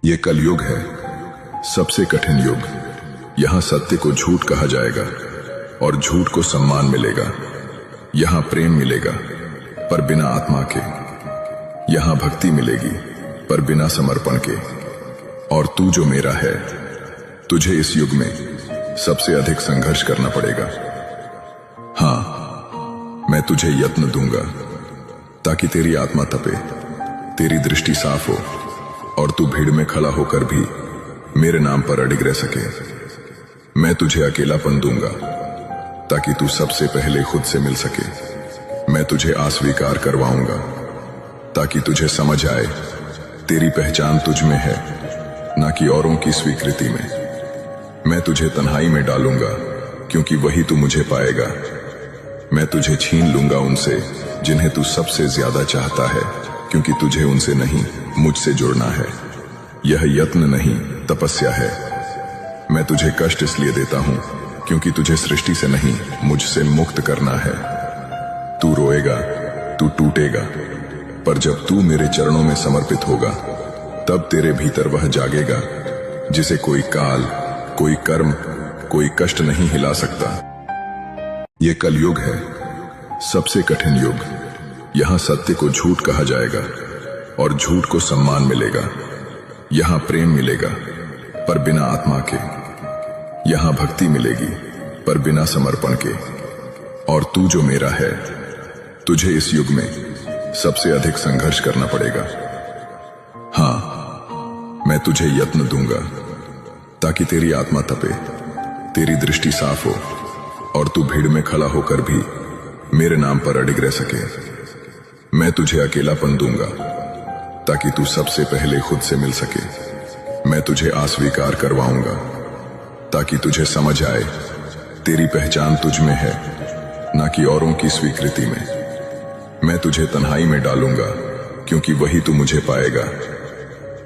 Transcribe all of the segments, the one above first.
ये कलयुग है, सबसे कठिन युग। यहाँ सत्य को झूठ कहा जाएगा और झूठ को सम्मान मिलेगा। यहाँ प्रेम मिलेगा पर बिना आत्मा के। यहाँ भक्ति मिलेगी पर बिना समर्पण के। और तू जो मेरा है, तुझे इस युग में सबसे अधिक संघर्ष करना पड़ेगा। हाँ, मैं तुझे यत्न दूंगा ताकि तेरी आत्मा तपे, तेरी दृष्टि साफ हो और तू भीड़ में खड़ा होकर भी मेरे नाम पर अडिग रह सके। मैं तुझे अकेलापन दूंगा ताकि तू सबसे पहले खुद से मिल सके। मैं तुझे अस्वीकार करवाऊंगा ताकि तुझे समझ आए तेरी पहचान तुझ में है, ना कि औरों की स्वीकृति में। मैं तुझे तन्हाई में डालूंगा क्योंकि वही तू मुझे पाएगा। मैं तुझे छीन लूंगा उनसे जिन्हें तू सबसे ज्यादा चाहता है, क्योंकि तुझे उनसे नहीं मुझसे जुड़ना है। यह यत्न नहीं तपस्या है। मैं तुझे कष्ट इसलिए देता हूं क्योंकि तुझे सृष्टि से नहीं मुझसे मुक्त करना है। तू रोएगा, तू टूटेगा, पर जब तू मेरे चरणों में समर्पित होगा तब तेरे भीतर वह जागेगा जिसे कोई काल, कोई कर्म, कोई कष्ट नहीं हिला सकता। ये कलयुग है, सबसे कठिन युग। यहाँ सत्य को झूठ कहा जाएगा और झूठ को सम्मान मिलेगा। यहाँ प्रेम मिलेगा पर बिना आत्मा के। यहाँ भक्ति मिलेगी पर बिना समर्पण के। और तू जो मेरा है, तुझे इस युग में सबसे अधिक संघर्ष करना पड़ेगा। हाँ, मैं तुझे यत्न दूंगा ताकि तेरी आत्मा तपे, तेरी दृष्टि साफ हो और तू भीड़ में खड़ा होकर भी मेरे नाम पर अडिग रह सके। मैं तुझे अकेलापन दूंगा ताकि तू सबसे पहले खुद से मिल सके। मैं तुझे अस्वीकार करवाऊंगा ताकि तुझे समझ आए तेरी पहचान तुझ में है, ना कि औरों की स्वीकृति में। मैं तुझे तन्हाई में डालूंगा क्योंकि वही तू मुझे पाएगा।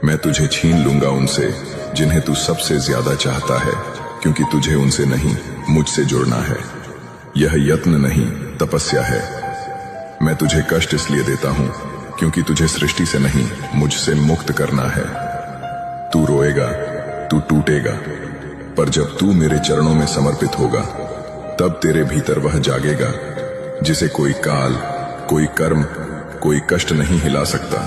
मैं तुझे छीन लूंगा उनसे जिन्हें तू सबसे ज्यादा चाहता है, क्योंकि तुझे उनसे नहीं मुझसे जुड़ना है। यह यत्न नहीं तपस्या है। मैं तुझे कष्ट इसलिए देता हूं क्योंकि तुझे सृष्टि से नहीं मुझसे मुक्त करना है। तू रोएगा, तू टूटेगा, पर जब तू मेरे चरणों में समर्पित होगा तब तेरे भीतर वह जागेगा जिसे कोई काल, कोई कर्म, कोई कष्ट नहीं हिला सकता।